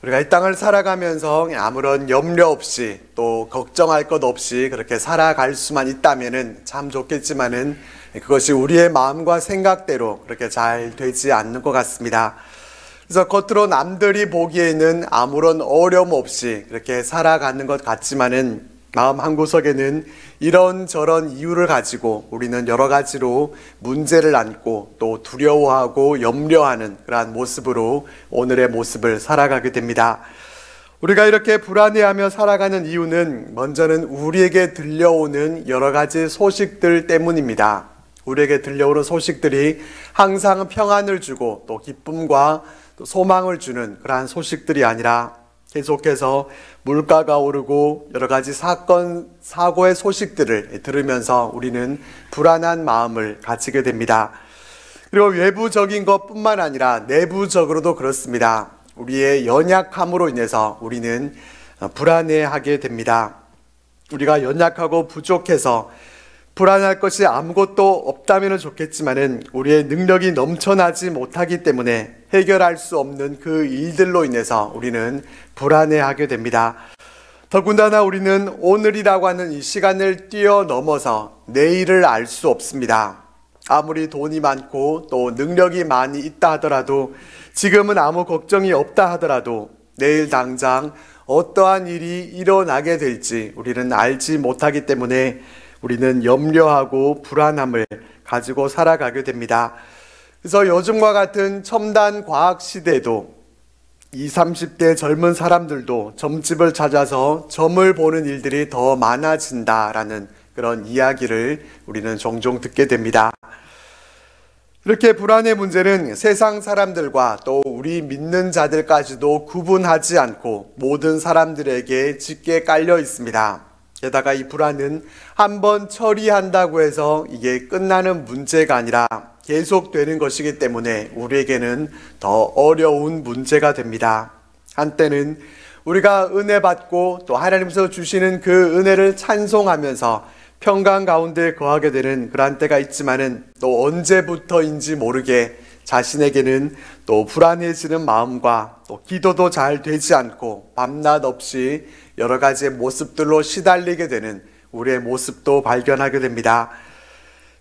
우리가 이 땅을 살아가면서 아무런 염려 없이 또 걱정할 것 없이 그렇게 살아갈 수만 있다면은 참 좋겠지만은 그것이 우리의 마음과 생각대로 그렇게 잘 되지 않는 것 같습니다. 그래서 겉으로 남들이 보기에는 아무런 어려움 없이 그렇게 살아가는 것 같지만은 마음 한구석에는 이런저런 이유를 가지고 우리는 여러 가지로 문제를 안고 또 두려워하고 염려하는 그러한 모습으로 오늘의 모습을 살아가게 됩니다. 우리가 이렇게 불안해하며 살아가는 이유는 먼저는 우리에게 들려오는 여러 가지 소식들 때문입니다. 우리에게 들려오는 소식들이 항상 평안을 주고 또 기쁨과 또 소망을 주는 그러한 소식들이 아니라 계속해서 물가가 오르고 여러 가지 사건, 사고의 소식들을 들으면서 우리는 불안한 마음을 가지게 됩니다. 그리고 외부적인 것뿐만 아니라 내부적으로도 그렇습니다. 우리의 연약함으로 인해서 우리는 불안해하게 됩니다. 우리가 연약하고 부족해서 불안할 것이 아무것도 없다면 좋겠지만은 우리의 능력이 넘쳐나지 못하기 때문에 해결할 수 없는 그 일들로 인해서 우리는 불안해하게 됩니다. 더군다나 우리는 오늘이라고 하는 이 시간을 뛰어넘어서 내일을 알 수 없습니다. 아무리 돈이 많고 또 능력이 많이 있다 하더라도 지금은 아무 걱정이 없다 하더라도 내일 당장 어떠한 일이 일어나게 될지 우리는 알지 못하기 때문에 우리는 염려하고 불안함을 가지고 살아가게 됩니다. 그래서 요즘과 같은 첨단 과학 시대에도 20, 30대 젊은 사람들도 점집을 찾아서 점을 보는 일들이 더 많아진다라는 그런 이야기를 우리는 종종 듣게 됩니다. 이렇게 불안의 문제는 세상 사람들과 또 우리 믿는 자들까지도 구분하지 않고 모든 사람들에게 짙게 깔려 있습니다. 게다가 이 불안은 한번 처리한다고 해서 이게 끝나는 문제가 아니라 계속되는 것이기 때문에 우리에게는 더 어려운 문제가 됩니다. 한때는 우리가 은혜 받고 또 하나님께서 주시는 그 은혜를 찬송하면서 평강 가운데 거하게 되는 그런 때가 있지만은 또 언제부터인지 모르게 자신에게는 또 불안해지는 마음과 또 기도도 잘 되지 않고 밤낮 없이 여러 가지의 모습들로 시달리게 되는 우리의 모습도 발견하게 됩니다.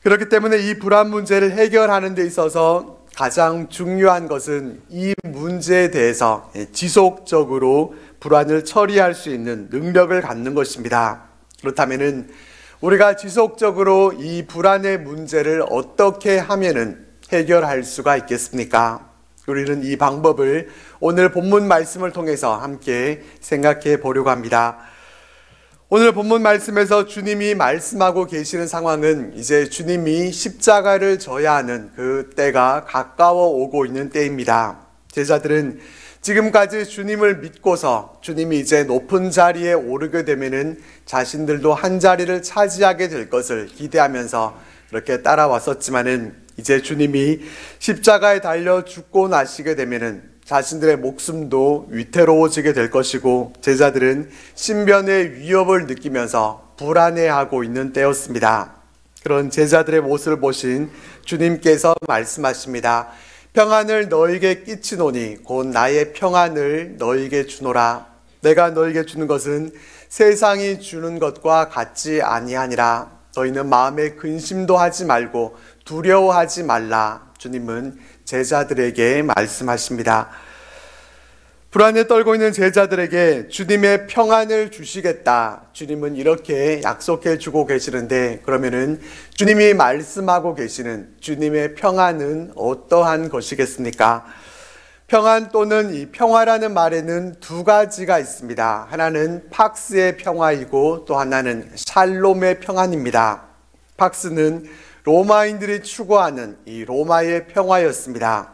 그렇기 때문에 이 불안 문제를 해결하는 데 있어서 가장 중요한 것은 이 문제에 대해서 지속적으로 불안을 처리할 수 있는 능력을 갖는 것입니다. 그렇다면은 우리가 지속적으로 이 불안의 문제를 어떻게 하면은 해결할 수가 있겠습니까? 우리는 이 방법을 오늘 본문 말씀을 통해서 함께 생각해 보려고 합니다. 오늘 본문 말씀에서 주님이 말씀하고 계시는 상황은 이제 주님이 십자가를 져야 하는 그 때가 가까워 오고 있는 때입니다. 제자들은 지금까지 주님을 믿고서 주님이 이제 높은 자리에 오르게 되면은 자신들도 한 자리를 차지하게 될 것을 기대하면서 그렇게 따라왔었지만은 이제 주님이 십자가에 달려 죽고 나시게 되면은 자신들의 목숨도 위태로워지게 될 것이고 제자들은 신변의 위협을 느끼면서 불안해하고 있는 때였습니다. 그런 제자들의 모습을 보신 주님께서 말씀하십니다. 평안을 너에게 끼치노니 곧 나의 평안을 너에게 주노라. 내가 너에게 주는 것은 세상이 주는 것과 같지 아니하니라. 너희는 마음에 근심도 하지 말고 두려워하지 말라. 주님은 제자들에게 말씀하십니다. 불안에 떨고 있는 제자들에게 주님의 평안을 주시겠다. 주님은 이렇게 약속해 주고 계시는데 그러면은 주님이 말씀하고 계시는 주님의 평안은 어떠한 것이겠습니까? 평안 또는 이 평화라는 말에는 두 가지가 있습니다. 하나는 팍스의 평화이고 또 하나는 샬롬의 평안입니다. 팍스는 로마인들이 추구하는 이 로마의 평화였습니다.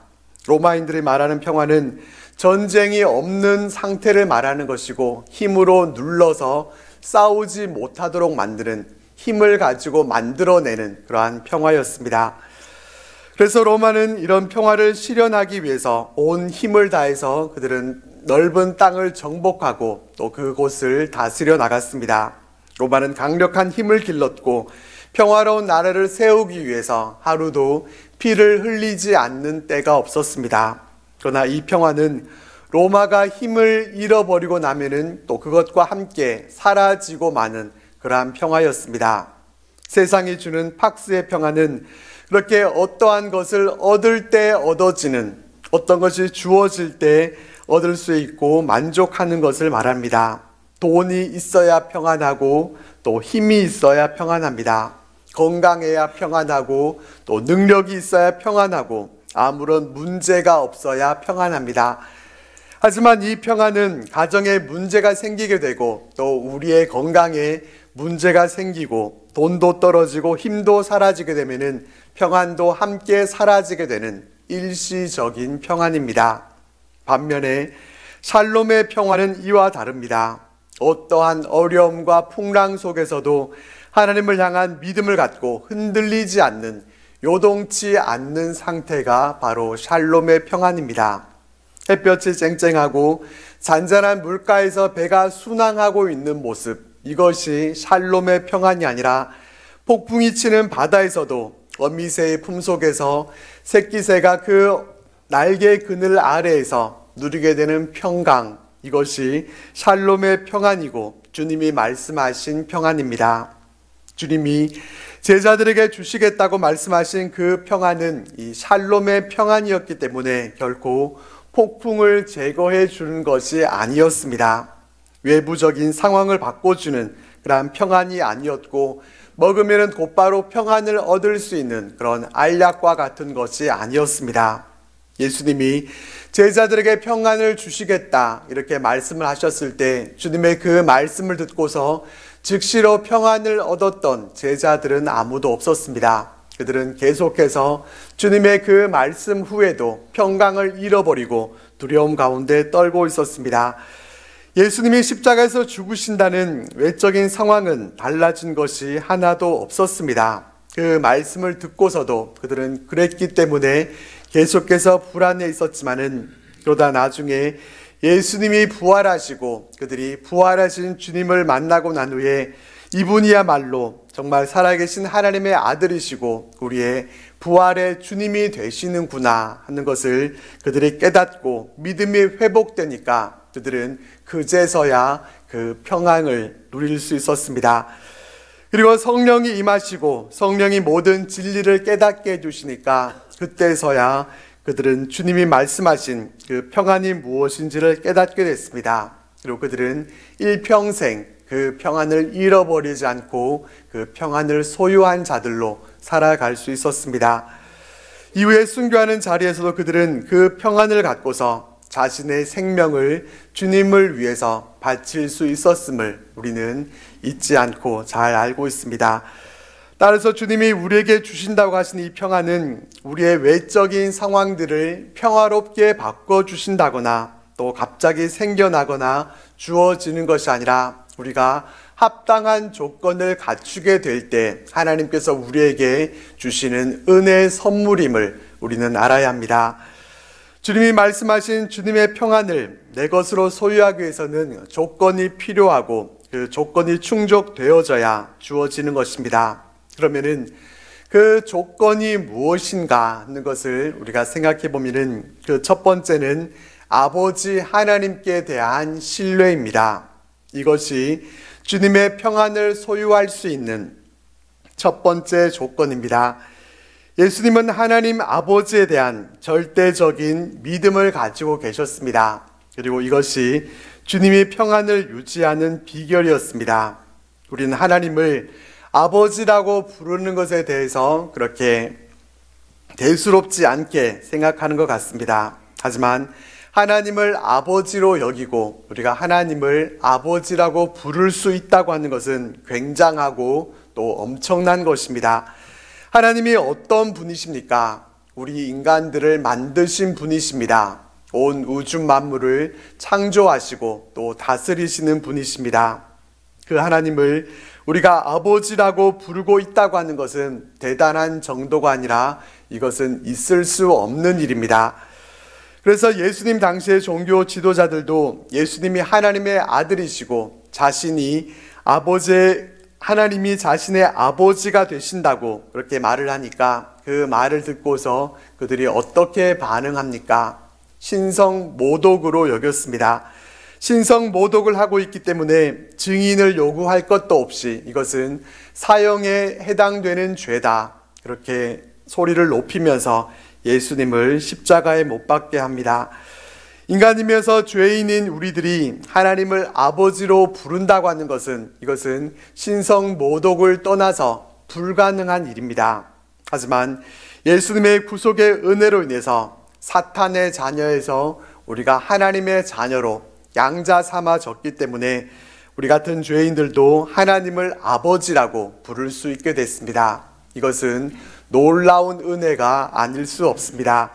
로마인들이 말하는 평화는 전쟁이 없는 상태를 말하는 것이고 힘으로 눌러서 싸우지 못하도록 만드는 힘을 가지고 만들어내는 그러한 평화였습니다. 그래서 로마는 이런 평화를 실현하기 위해서 온 힘을 다해서 그들은 넓은 땅을 정복하고 또 그곳을 다스려 나갔습니다. 로마는 강력한 힘을 길렀고 평화로운 나라를 세우기 위해서 하루도 피를 흘리지 않는 때가 없었습니다. 그러나 이 평화는 로마가 힘을 잃어버리고 나면은 또 그것과 함께 사라지고 마는 그러한 평화였습니다. 세상이 주는 팍스의 평화는 그렇게 어떠한 것을 얻을 때 얻어지는, 어떤 것이 주어질 때 얻을 수 있고 만족하는 것을 말합니다. 돈이 있어야 평안하고 또 힘이 있어야 평안합니다. 건강해야 평안하고 또 능력이 있어야 평안하고 아무런 문제가 없어야 평안합니다. 하지만 이 평안은 가정에 문제가 생기게 되고 또 우리의 건강에 문제가 생기고 돈도 떨어지고 힘도 사라지게 되면은 평안도 함께 사라지게 되는 일시적인 평안입니다. 반면에 샬롬의 평안은 이와 다릅니다. 어떠한 어려움과 풍랑 속에서도 하나님을 향한 믿음을 갖고 흔들리지 않는, 요동치 않는 상태가 바로 샬롬의 평안입니다. 햇볕이 쨍쨍하고 잔잔한 물가에서 배가 순항하고 있는 모습, 이것이 샬롬의 평안이 아니라 폭풍이 치는 바다에서도 어미새의 품속에서 새끼새가 그 날개 그늘 아래에서 누리게 되는 평강, 이것이 샬롬의 평안이고 주님이 말씀하신 평안입니다. 주님이 제자들에게 주시겠다고 말씀하신 그 평안은 이 샬롬의 평안이었기 때문에 결코 폭풍을 제거해 주는 것이 아니었습니다. 외부적인 상황을 바꿔주는 그러한 평안이 아니었고 먹으면 곧바로 평안을 얻을 수 있는 그런 알약과 같은 것이 아니었습니다. 예수님이 제자들에게 평안을 주시겠다 이렇게 말씀을 하셨을 때 주님의 그 말씀을 듣고서 즉시로 평안을 얻었던 제자들은 아무도 없었습니다. 그들은 계속해서 주님의 그 말씀 후에도 평강을 잃어버리고 두려움 가운데 떨고 있었습니다. 예수님이 십자가에서 죽으신다는 외적인 상황은 달라진 것이 하나도 없었습니다. 그 말씀을 듣고서도 그들은 그랬기 때문에 계속해서 불안해 있었지만은 그러다 나중에 예수님이 부활하시고 그들이 부활하신 주님을 만나고 난 후에 이분이야말로 정말 살아계신 하나님의 아들이시고 우리의 부활의 주님이 되시는구나 하는 것을 그들이 깨닫고 믿음이 회복되니까 그들은 그제서야 그 평안을 누릴 수 있었습니다. 그리고 성령이 임하시고 성령이 모든 진리를 깨닫게 해주시니까 그때서야 그들은 주님이 말씀하신 그 평안이 무엇인지를 깨닫게 됐습니다. 그리고 그들은 일평생 그 평안을 잃어버리지 않고 그 평안을 소유한 자들로 살아갈 수 있었습니다. 이후에 순교하는 자리에서도 그들은 그 평안을 갖고서 자신의 생명을 주님을 위해서 바칠 수 있었음을 우리는 잊지 않고 잘 알고 있습니다. 따라서 주님이 우리에게 주신다고 하신 이 평안은 우리의 외적인 상황들을 평화롭게 바꿔주신다거나 또 갑자기 생겨나거나 주어지는 것이 아니라 우리가 합당한 조건을 갖추게 될 때 하나님께서 우리에게 주시는 은혜의 선물임을 우리는 알아야 합니다. 주님이 말씀하신 주님의 평안을 내 것으로 소유하기 위해서는 조건이 필요하고 그 조건이 충족되어져야 주어지는 것입니다. 그러면은 그 조건이 무엇인가 하는 것을 우리가 생각해 보면은 그 첫 번째는 아버지 하나님께 대한 신뢰입니다. 이것이 주님의 평안을 소유할 수 있는 첫 번째 조건입니다. 예수님은 하나님 아버지에 대한 절대적인 믿음을 가지고 계셨습니다. 그리고 이것이 주님이 평안을 유지하는 비결이었습니다. 우리는 하나님을 아버지라고 부르는 것에 대해서 그렇게 대수롭지 않게 생각하는 것 같습니다. 하지만 하나님을 아버지로 여기고 우리가 하나님을 아버지라고 부를 수 있다고 하는 것은 굉장하고 또 엄청난 것입니다. 하나님이 어떤 분이십니까? 우리 인간들을 만드신 분이십니다. 온 우주 만물을 창조하시고 또 다스리시는 분이십니다. 그 하나님을 우리가 아버지라고 부르고 있다고 하는 것은 대단한 정도가 아니라 이것은 있을 수 없는 일입니다. 그래서 예수님 당시의 종교 지도자들도 예수님이 하나님의 아들이시고 하나님이 자신의 아버지가 되신다고 그렇게 말을 하니까 그 말을 듣고서 그들이 어떻게 반응합니까? 신성모독으로 여겼습니다. 신성모독을 하고 있기 때문에 증인을 요구할 것도 없이 이것은 사형에 해당되는 죄다, 그렇게 소리를 높이면서 예수님을 십자가에 못 박게 합니다. 인간이면서 죄인인 우리들이 하나님을 아버지로 부른다고 하는 것은, 이것은 신성모독을 떠나서 불가능한 일입니다. 하지만 예수님의 구속의 은혜로 인해서 사탄의 자녀에서 우리가 하나님의 자녀로 양자 삼아졌기 때문에 우리 같은 죄인들도 하나님을 아버지라고 부를 수 있게 됐습니다. 이것은 놀라운 은혜가 아닐 수 없습니다.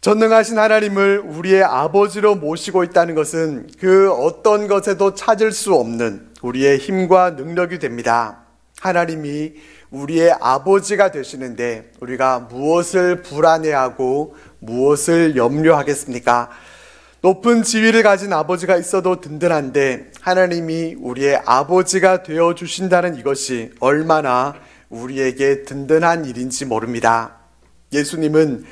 전능하신 하나님을 우리의 아버지로 모시고 있다는 것은 그 어떤 것에도 찾을 수 없는 우리의 힘과 능력이 됩니다. 하나님이 우리의 아버지가 되시는데 우리가 무엇을 불안해하고 무엇을 염려하겠습니까? 높은 지위를 가진 아버지가 있어도 든든한데 하나님이 우리의 아버지가 되어 주신다는 이것이 얼마나 우리에게 든든한 일인지 모릅니다. 예수님은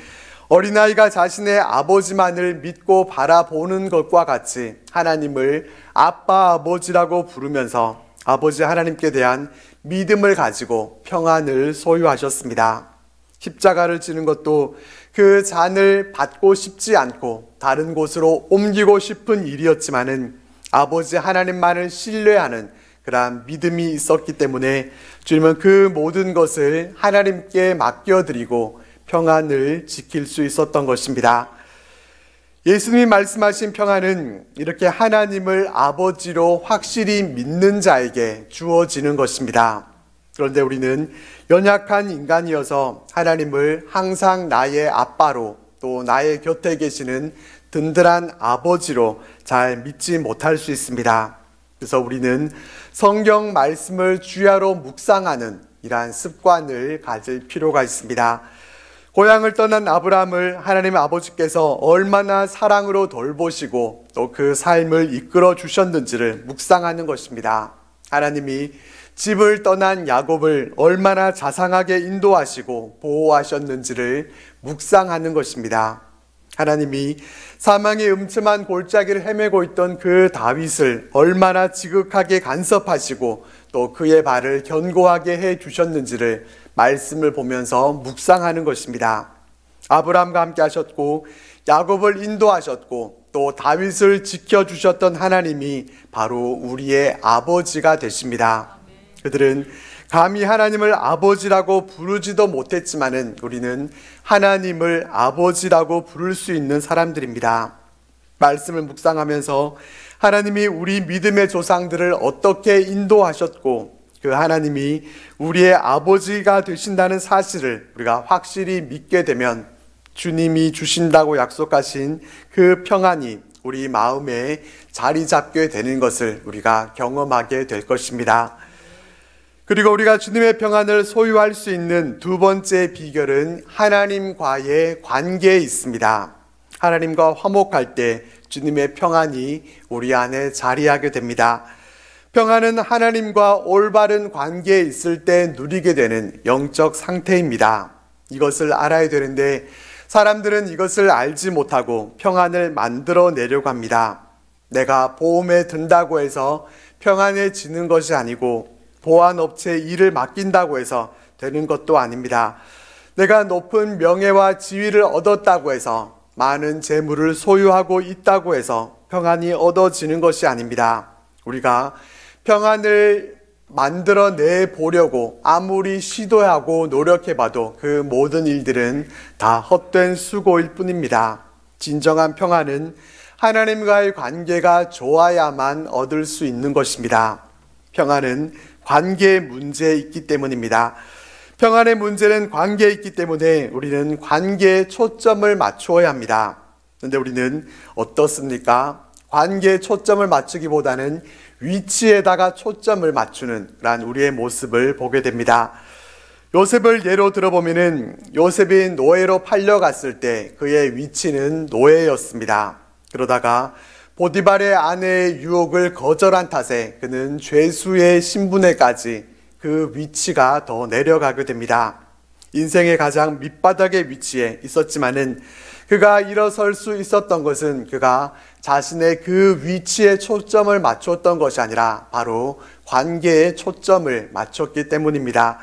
어린아이가 자신의 아버지만을 믿고 바라보는 것과 같이 하나님을 아빠 아버지라고 부르면서 아버지 하나님께 대한 믿음을 가지고 평안을 소유하셨습니다. 십자가를 지는 것도 그 잔을 받고 싶지 않고 다른 곳으로 옮기고 싶은 일이었지만은 아버지 하나님만을 신뢰하는 그러한 믿음이 있었기 때문에 주님은 그 모든 것을 하나님께 맡겨드리고 평안을 지킬 수 있었던 것입니다. 예수님이 말씀하신 평안은 이렇게 하나님을 아버지로 확실히 믿는 자에게 주어지는 것입니다. 그런데 우리는 연약한 인간이어서 하나님을 항상 나의 아빠로 또 나의 곁에 계시는 든든한 아버지로 잘 믿지 못할 수 있습니다. 그래서 우리는 성경 말씀을 주야로 묵상하는 이러한 습관을 가질 필요가 있습니다. 고향을 떠난 아브라함을 하나님 아버지께서 얼마나 사랑으로 돌보시고 또 그 삶을 이끌어 주셨는지를 묵상하는 것입니다. 하나님이 집을 떠난 야곱을 얼마나 자상하게 인도하시고 보호하셨는지를 묵상하는 것입니다. 하나님이 사망의 음침한 골짜기를 헤매고 있던 그 다윗을 얼마나 지극하게 간섭하시고 또 그의 발을 견고하게 해 주셨는지를 말씀을 보면서 묵상하는 것입니다. 아브라함과 함께 하셨고 야곱을 인도하셨고 또 다윗을 지켜주셨던 하나님이 바로 우리의 아버지가 되십니다. 그들은 감히 하나님을 아버지라고 부르지도 못했지만은 우리는 하나님을 아버지라고 부를 수 있는 사람들입니다. 말씀을 묵상하면서 하나님이 우리 믿음의 조상들을 어떻게 인도하셨고 그 하나님이 우리의 아버지가 되신다는 사실을 우리가 확실히 믿게 되면 주님이 주신다고 약속하신 그 평안이 우리 마음에 자리 잡게 되는 것을 우리가 경험하게 될 것입니다. 그리고 우리가 주님의 평안을 소유할 수 있는 두 번째 비결은 하나님과의 관계에 있습니다. 하나님과 화목할 때 주님의 평안이 우리 안에 자리하게 됩니다. 평안은 하나님과 올바른 관계에 있을 때 누리게 되는 영적 상태입니다. 이것을 알아야 되는데 사람들은 이것을 알지 못하고 평안을 만들어내려고 합니다. 내가 보험에 든다고 해서 평안해지는 것이 아니고 보안업체에 일을 맡긴다고 해서 되는 것도 아닙니다. 내가 높은 명예와 지위를 얻었다고 해서 많은 재물을 소유하고 있다고 해서 평안이 얻어지는 것이 아닙니다. 우리가 평안을 만들어내 보려고 아무리 시도하고 노력해봐도 그 모든 일들은 다 헛된 수고일 뿐입니다. 진정한 평안은 하나님과의 관계가 좋아야만 얻을 수 있는 것입니다. 평안은 관계의 문제에 있기 때문입니다. 평안의 문제는 관계에 있기 때문에 우리는 관계에 초점을 맞추어야 합니다. 그런데 우리는 어떻습니까? 관계에 초점을 맞추기보다는 위치에다가 초점을 맞추는 그런 우리의 모습을 보게 됩니다. 요셉을 예로 들어보면은 요셉이 노예로 팔려갔을 때 그의 위치는 노예였습니다. 그러다가 보디발의 아내의 유혹을 거절한 탓에 그는 죄수의 신분에까지 그 위치가 더 내려가게 됩니다. 인생의 가장 밑바닥의 위치에 있었지만은 그가 일어설 수 있었던 것은 그가 자신의 그 위치에 초점을 맞췄던 것이 아니라 바로 관계에 초점을 맞췄기 때문입니다.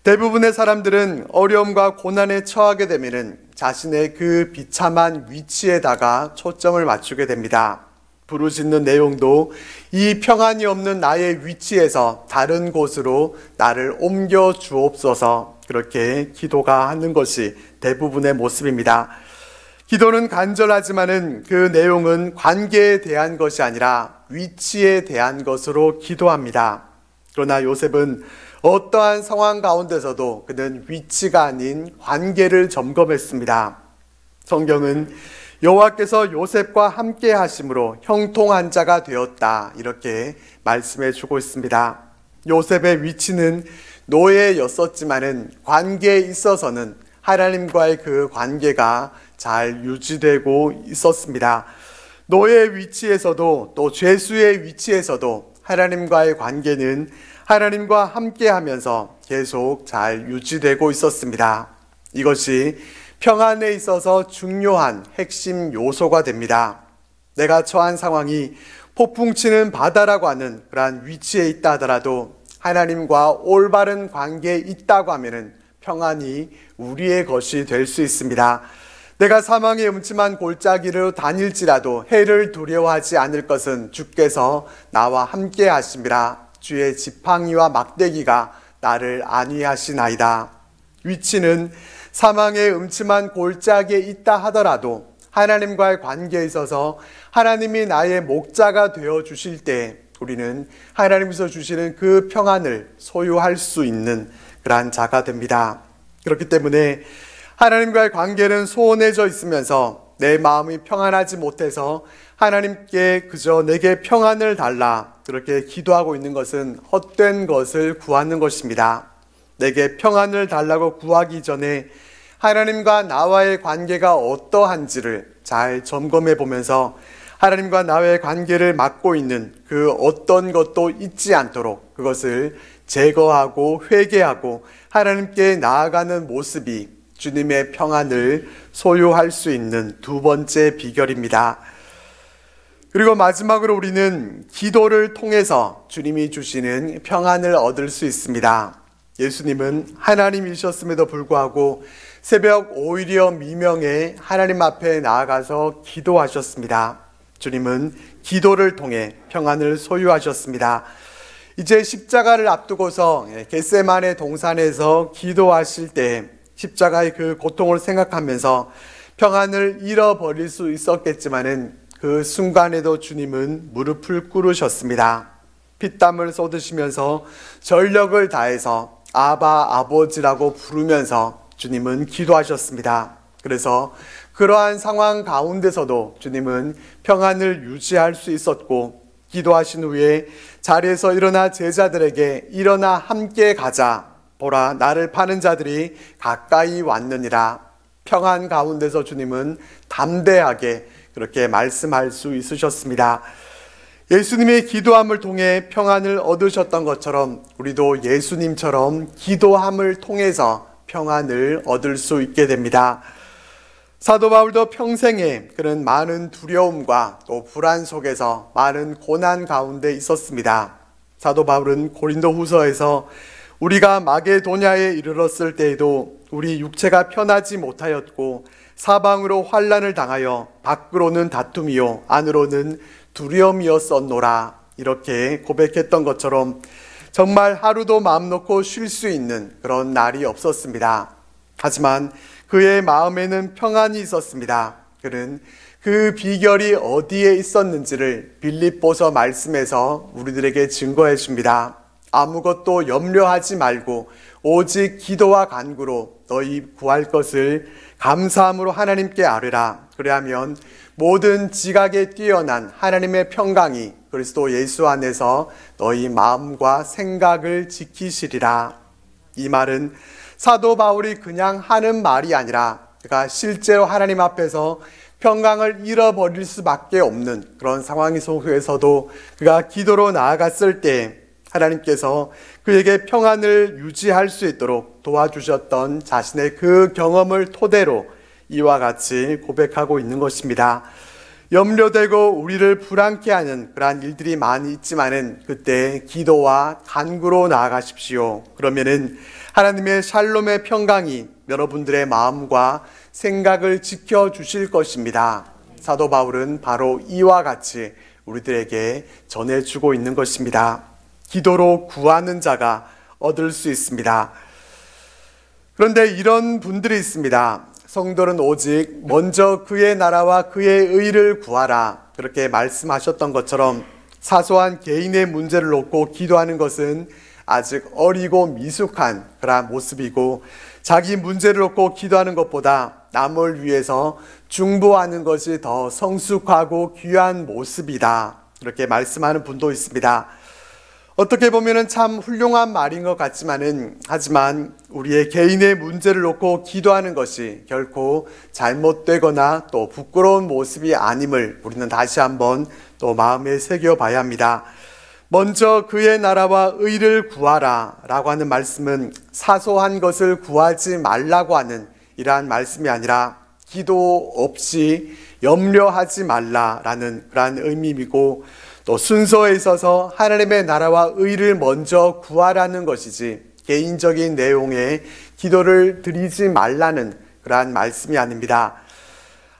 대부분의 사람들은 어려움과 고난에 처하게 되면은 자신의 그 비참한 위치에다가 초점을 맞추게 됩니다. 부르짖는 내용도 이 평안이 없는 나의 위치에서 다른 곳으로 나를 옮겨 주옵소서, 그렇게 기도가 하는 것이 대부분의 모습입니다. 기도는 간절하지만은 그 내용은 관계에 대한 것이 아니라 위치에 대한 것으로 기도합니다. 그러나 요셉은 어떠한 상황 가운데서도 그는 위치가 아닌 관계를 점검했습니다. 성경은 여호와께서 요셉과 함께 하심으로 형통한 자가 되었다, 이렇게 말씀해 주고 있습니다. 요셉의 위치는 노예였었지만은 관계에 있어서는 하나님과의 그 관계가 잘 유지되고 있었습니다. 노예의 위치에서도 또 죄수의 위치에서도 하나님과의 관계는 하나님과 함께 하면서 계속 잘 유지되고 있었습니다. 이것이 평안에 있어서 중요한 핵심 요소가 됩니다. 내가 처한 상황이 폭풍 치는 바다라고 하는 그러한 위치에 있다 하더라도 하나님과 올바른 관계에 있다고 하면은 평안이 우리의 것이 될 수 있습니다. 내가 사망의 음침한 골짜기로 다닐지라도 해를 두려워하지 않을 것은 주께서 나와 함께 하심이라. 주의 지팡이와 막대기가 나를 안위하시나이다. 위치는 사망의 음침한 골짜기에 있다 하더라도 하나님과의 관계에 있어서 하나님이 나의 목자가 되어 주실 때 우리는 하나님께서 주시는 그 평안을 소유할 수 있는 그러한 자가 됩니다. 그렇기 때문에 하나님과의 관계는 소원해져 있으면서 내 마음이 평안하지 못해서 하나님께 그저 내게 평안을 달라 그렇게 기도하고 있는 것은 헛된 것을 구하는 것입니다. 내게 평안을 달라고 구하기 전에 하나님과 나와의 관계가 어떠한지를 잘 점검해 보면서 하나님과 나의 관계를 막고 있는 그 어떤 것도 잊지 않도록 그것을 제거하고 회개하고 하나님께 나아가는 모습이 주님의 평안을 소유할 수 있는 두 번째 비결입니다. 그리고 마지막으로 우리는 기도를 통해서 주님이 주시는 평안을 얻을 수 있습니다. 예수님은 하나님이셨음에도 불구하고 새벽 오히려 미명에 하나님 앞에 나아가서 기도하셨습니다. 주님은 기도를 통해 평안을 소유하셨습니다. 이제 십자가를 앞두고서 겟세마네 동산에서 기도하실 때 십자가의 그 고통을 생각하면서 평안을 잃어버릴 수 있었겠지만은 그 순간에도 주님은 무릎을 꿇으셨습니다. 피땀을 쏟으시면서 전력을 다해서 아바 아버지라고 부르면서 주님은 기도하셨습니다. 그래서 그러한 상황 가운데서도 주님은 평안을 유지할 수 있었고 기도하신 후에 자리에서 일어나 제자들에게 일어나 함께 가자. 보라, 나를 파는 자들이 가까이 왔느니라. 평안 가운데서 주님은 담대하게 그렇게 말씀할 수 있으셨습니다. 예수님의 기도함을 통해 평안을 얻으셨던 것처럼 우리도 예수님처럼 기도함을 통해서 평안을 얻을 수 있게 됩니다. 사도 바울도 평생에 그런 많은 두려움과 또 불안 속에서 많은 고난 가운데 있었습니다. 사도 바울은 고린도 후서에서 우리가 마게도냐에 이르렀을 때에도 우리 육체가 편하지 못하였고 사방으로 환난을 당하여 밖으로는 다툼이요 안으로는 두려움이었었노라, 이렇게 고백했던 것처럼 정말 하루도 마음 놓고 쉴 수 있는 그런 날이 없었습니다. 하지만 그의 마음에는 평안이 있었습니다. 그는 그 비결이 어디에 있었는지를 빌립보서 말씀에서 우리들에게 증거해 줍니다. 아무것도 염려하지 말고 오직 기도와 간구로 너희 구할 것을 감사함으로 하나님께 아뢰라. 그리하면 모든 지각에 뛰어난 하나님의 평강이 그리스도 예수 안에서 너희 마음과 생각을 지키시리라. 이 말은 사도 바울이 그냥 하는 말이 아니라 그가 실제로 하나님 앞에서 평강을 잃어버릴 수밖에 없는 그런 상황 속에서도 그가 기도로 나아갔을 때 하나님께서 그에게 평안을 유지할 수 있도록 도와주셨던 자신의 그 경험을 토대로 이와 같이 고백하고 있는 것입니다. 염려되고 우리를 불안케 하는 그러한 일들이 많이 있지만은 그때 기도와 간구로 나아가십시오. 그러면은 하나님의 샬롬의 평강이 여러분들의 마음과 생각을 지켜주실 것입니다. 사도 바울은 바로 이와 같이 우리들에게 전해주고 있는 것입니다. 기도로 구하는 자가 얻을 수 있습니다. 그런데 이런 분들이 있습니다. 성도는 오직 먼저 그의 나라와 그의 의를 구하라, 그렇게 말씀하셨던 것처럼 사소한 개인의 문제를 놓고 기도하는 것은 아직 어리고 미숙한 그러한 모습이고, 자기 문제를 놓고 기도하는 것보다 남을 위해서 중보하는 것이 더 성숙하고 귀한 모습이다, 그렇게 말씀하는 분도 있습니다. 어떻게 보면 참 훌륭한 말인 것 같지만은, 하지만 우리의 개인의 문제를 놓고 기도하는 것이 결코 잘못되거나 또 부끄러운 모습이 아님을 우리는 다시 한번 또 마음에 새겨봐야 합니다. 먼저 그의 나라와 의를 구하라 라고 하는 말씀은 사소한 것을 구하지 말라고 하는 이러한 말씀이 아니라 기도 없이 염려하지 말라라는 그러한 의미이고, 또 순서에 있어서 하나님의 나라와 의를 먼저 구하라는 것이지 개인적인 내용의 기도를 드리지 말라는 그러한 말씀이 아닙니다.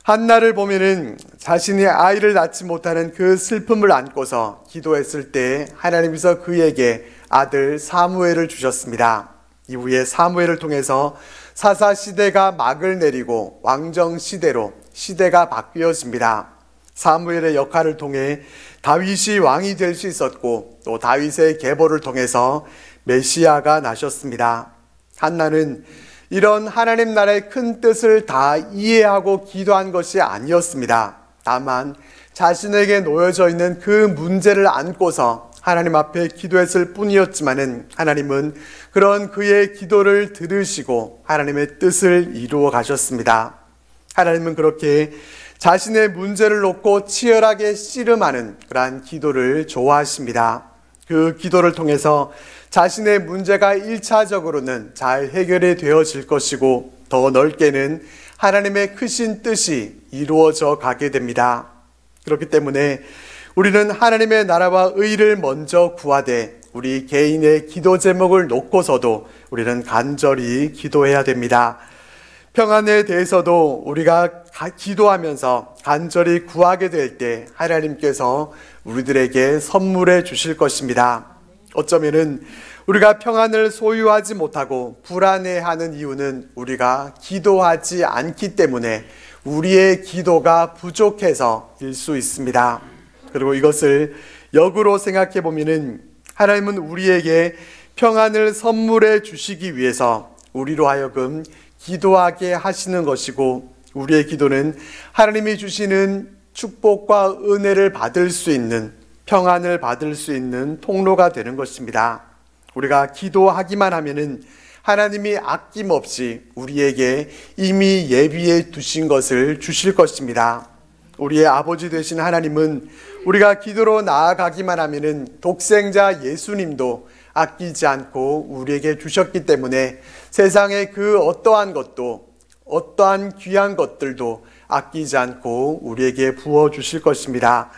한나를 보면은 자신이 아이를 낳지 못하는 그 슬픔을 안고서 기도했을 때 하나님께서 그에게 아들 사무엘을 주셨습니다. 이후에 사무엘을 통해서 사사 시대가 막을 내리고 왕정 시대로 시대가 바뀌어집니다. 사무엘의 역할을 통해 다윗이 왕이 될 수 있었고, 또 다윗의 계보를 통해서 메시아가 나셨습니다. 한나는 이런 하나님 나라의 큰 뜻을 다 이해하고 기도한 것이 아니었습니다. 다만 자신에게 놓여져 있는 그 문제를 안고서 하나님 앞에 기도했을 뿐이었지만은, 하나님은 그런 그의 기도를 들으시고 하나님의 뜻을 이루어 가셨습니다. 하나님은 그렇게 자신의 문제를 놓고 치열하게 씨름하는 그러한 기도를 좋아하십니다. 그 기도를 통해서 자신의 문제가 1차적으로는 잘 해결이 되어질 것이고, 더 넓게는 하나님의 크신 뜻이 이루어져 가게 됩니다. 그렇기 때문에 우리는 하나님의 나라와 의를 먼저 구하되, 우리 개인의 기도 제목을 놓고서도 우리는 간절히 기도해야 됩니다. 평안에 대해서도 우리가 기도하면서 간절히 구하게 될 때 하나님께서 우리들에게 선물해 주실 것입니다. 어쩌면은 우리가 평안을 소유하지 못하고 불안해하는 이유는 우리가 기도하지 않기 때문에 우리의 기도가 부족해서일 수 있습니다. 그리고 이것을 역으로 생각해 보면은 하나님은 우리에게 평안을 선물해 주시기 위해서 우리로 하여금 기도하게 하시는 것이고, 우리의 기도는 하나님이 주시는 축복과 은혜를 받을 수 있는, 평안을 받을 수 있는 통로가 되는 것입니다. 우리가 기도하기만 하면은 하나님이 아낌없이 우리에게 이미 예비해 두신 것을 주실 것입니다. 우리의 아버지 되신 하나님은 우리가 기도로 나아가기만 하면은 독생자 예수님도 아끼지 않고 우리에게 주셨기 때문에 세상의 그 어떠한 것도, 어떠한 귀한 것들도 아끼지 않고 우리에게 부어주실 것입니다.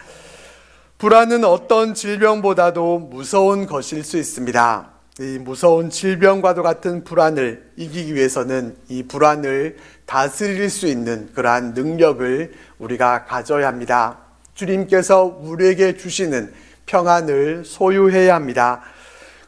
불안은 어떤 질병보다도 무서운 것일 수 있습니다. 이 무서운 질병과도 같은 불안을 이기기 위해서는 이 불안을 다스릴 수 있는 그러한 능력을 우리가 가져야 합니다. 주님께서 우리에게 주시는 평안을 소유해야 합니다.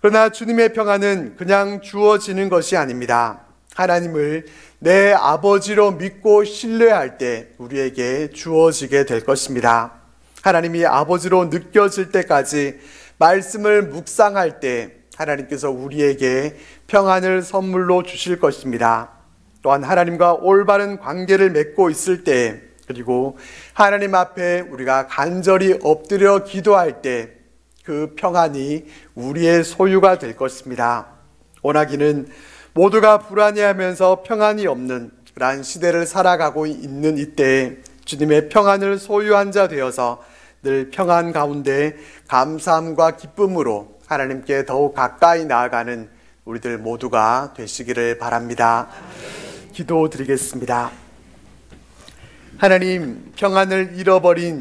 그러나 주님의 평안은 그냥 주어지는 것이 아닙니다. 하나님을 내 아버지로 믿고 신뢰할 때 우리에게 주어지게 될 것입니다. 하나님이 아버지로 느껴질 때까지 말씀을 묵상할 때 하나님께서 우리에게 평안을 선물로 주실 것입니다. 또한 하나님과 올바른 관계를 맺고 있을 때, 그리고 하나님 앞에 우리가 간절히 엎드려 기도할 때 그 평안이 우리의 소유가 될 것입니다. 원하기는 모두가 불안해하면서 평안이 없는 그러한 시대를 살아가고 있는 이때에 주님의 평안을 소유한 자 되어서 늘 평안 가운데 감사함과 기쁨으로 하나님께 더욱 가까이 나아가는 우리들 모두가 되시기를 바랍니다. 기도드리겠습니다. 하나님, 평안을 잃어버린